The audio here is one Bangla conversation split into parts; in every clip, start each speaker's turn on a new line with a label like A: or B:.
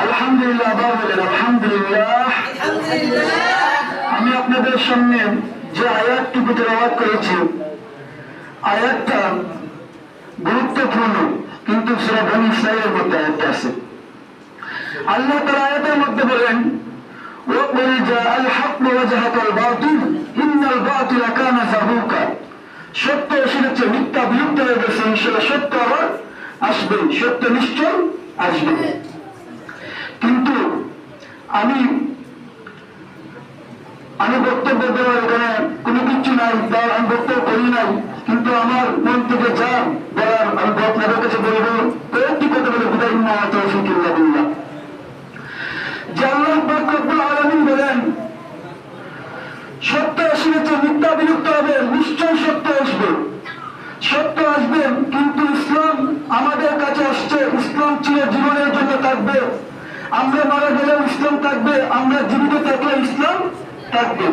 A: আলহামদুলিল্লাহ। আলহামদুলিল্লাহ। আমি আপনাদের সামনে যে আয়াতটুকু তেলাওয়াত করেছি, আয়াতটা গুরুত্বপূর্ণ, কিন্তু সূরা বনী ইসরাঈলের মধ্যে আয়াতটা আছে। আল্লাহ তাআলা আয়াতের মধ্যে বলেন, ওয়াকুল জাআল হক ওয়া জাহাকাল বাতিল ইন্নাল বাতিলা কানা যাহুকা। সত্য এসেছে, মিথ্যা বিলুপ্ত হয়ে গেছে, ইনশাআল্লাহ সত্য আবার আসবে, সত্য নিশ্চয় আসবে। কিন্তু আমি বক্তব্য দেওয়ার এখানে কোনো কিছু নাই, আমি বক্তব্য করি নাই, কিন্তু আমার মন থেকে যা বলার আমি আপনাদের কাছে বলবো, কয়েকটি কথা বলে বিদায় না তৌফিক ইল্লা বিল্লাহ। যে আল্লাহ পাক রব্বুল আলামিন বলেন, সত্য এসেছে, মিথ্যা বিলুপ্ত হবে, নিশ্চয় সত্য আসবে। সত্য আসবে, কিন্তু ইসলাম আমাদের কাছে আসছে। ইসলাম চির জীবনের জন্য থাকবে। আমরা মারা গেলেও ইসলাম থাকবে, আমরা জীবিত থাকলে ইসলাম থাকবে।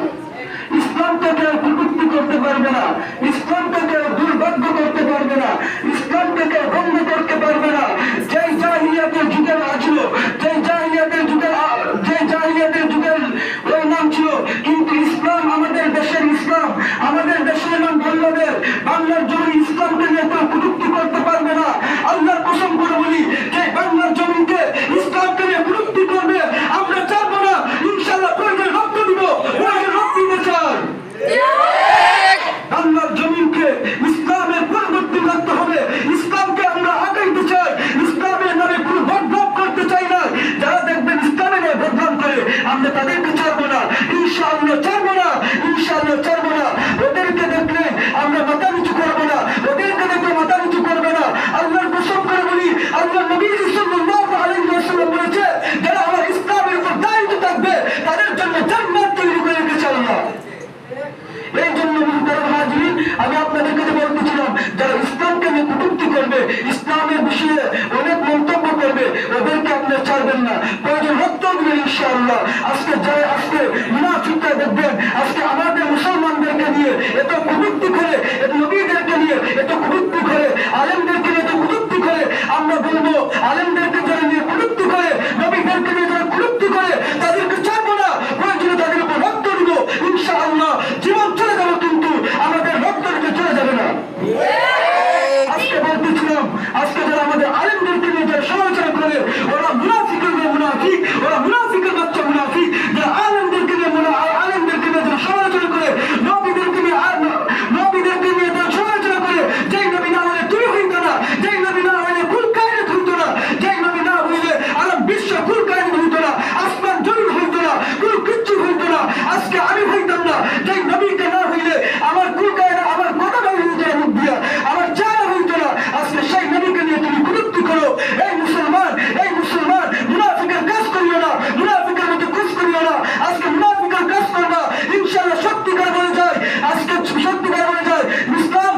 A: ইসলামকে কেউ বিলুপ্তি করতে পারবে না, ইসলামকে কেউ দুর্ভাগ্য করতে পারবে না, ইসলামকে কেউ বন্ধ করতে পারবে না। যে জাহিলিয়াতের যুগের আসলো, যে জাহিলিয়াতের যুগের ওই নাম ছিল, কিন্তু ইসলাম আমাদের দেশের ইসলাম, আমাদের দেশের নাম বাংলাদেশ। বাংলার জমি ইসলামকে নিয়ে কেউ বিলুপ্তি করতে পারবে না। আল্লাহর কসম করে বলি, যে বাংলার জমিকে ইসলামকে নিয়ে বিলুপ্তি করবে আমরা চাইবো না। ইনশাআল্লাহ প্রয়োজন রক্ত দিব, রক্ত দিতে চাই। বাংলার জমিনকে ইসলামের পরিবর্তন করতে হবে, ইসলামকে আমরা আগাইতে চাই, ইসলামের নামে কোনো বদনাম করতে চাই না। যারা দেখবেন ইসলামের নামে বদনাম করে, আমরা তাদেরকে চাইবো না, ইনশাআল্লাহ চাইবো না, ইনশাআল্লাহ চাইবো না। ওদেরকে দেখলে আমরা মাথা নিচু করবো না, ওদেরকে দেখলে মাথা নিচু করবে না। আল্লাহর কসম করে বলি, আল্লাহ নবী সাল্লাল্লাহু আলাইহি ওয়াসাল্লাম বলেছে, যারা আমার ইসলামের উপর দায়িত্ব থাকবে তাদের জন্য জান্নাত তৈরি করে রেখেছে আল্লাহ। এই জন্য আমি আপনাদের কাছে বলতেছিলাম, যারা ইসলামকে নিয়ে কটূক্তি করবে, ইসলামের বিষয়ে অনেক মন্তব্য করবে, ওদেরকে আপনারা ছাড়বেন না, প্রয়োজন রক্ত দিবেন ইনশাআল্লাহ। আজকে মুনাফিকরা দেখবেন, আজকে আমাদের মুসলমানদেরকে নিয়ে এত কটূক্তি করে, নবীদেরকে নিয়ে এত কটূক্তি করে, আলেমদেরকে নিয়ে এত কটূক্তি করে। আমরা বলবো, আলেমদেরকে যারা নিয়ে কটূক্তি করে, নবীদেরকে নিয়ে যারা কটূক্তি করে, তাদেরকে ছাড়বো না, প্রয়োজনে তাদের উপর রক্ত দিব ইনশাআল্লাহ। জীবন চলে যাবে, কিন্তু আমাদের রক্ত দিতে চলে যাবে না। আজকে বলতেছিলাম, আজকে যারা আমাদের আলেমদেরকে নিয়ে যারা সমালোচনা করে, ওরা মুনাফিকের মুনাফিক, ওরা মুনাফিকের বাচ্চা মুনাফিক। যারা আলেমদেরকে নিয়ে যারা সমালোচনা করে, নবীদেরকে নিয়ে যারা সমালোচনা করে, যেই নবী না হলে তুমি হইতো না, যেই নবী না হলে কুল কায়নাত হইতো না, যেই নবী না হইলে আলম বিশ্ব কুল কায়নাত হইতো না, আসমান জমিন হইতো না, কোনো কিচ্ছু হইতো না। আজকে আমি হইতাম না, যেই নবীকে না হইলে আমার কুল কায়নাত, আমার কথা হইতো না, মুখ দিয়া আমার চারা হইতো না। আজকে সেই নবীকে নিয়ে তুমি কটূক্তি করো। এই মুসলমান মুনাফিকের কাজ করিও না, মুনাফিকের মতো কাজ করিও না। আজকে মুনাফিকের কাজ করবা, ইনশাআল্লাহ সত্যিকার বলে যায়। আজকে সত্যিকার বলে যায়, ইসলাম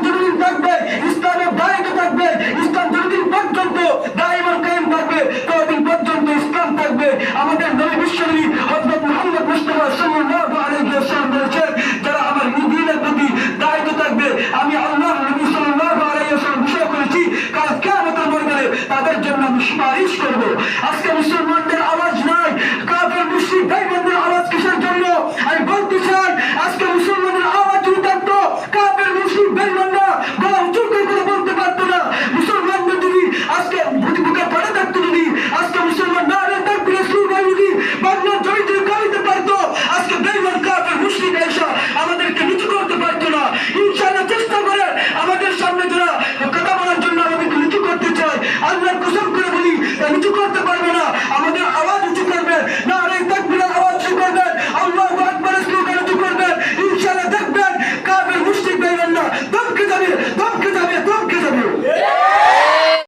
A: যতদিন থাকবে, ইসলামের দায়িত্ব থাকবে, ইসলাম যতদিন পর্যন্ত দায়মান কায়েম থাকবে, ততদিন পর্যন্ত ইসলাম থাকবে। আমাদের নবী বিশ্বনবী হযরত মুহাম্মদ মুস্তাফা সাল্লাল্লাহু আলাইহি ওয়াসাল্লাম বলেছেন, যারা আমার দ্বীনের প্রতি দায়িত্ব থাকবে, আমি আল্লাহ নবী সাল্লাল্লাহু আলাইহি ওয়াসাল্লাম ঘোষণা করেছি, কাল কিয়ামতের ময়দানে তাদের জন্য আমি সুপারিশ করব। আজকে মুসলমান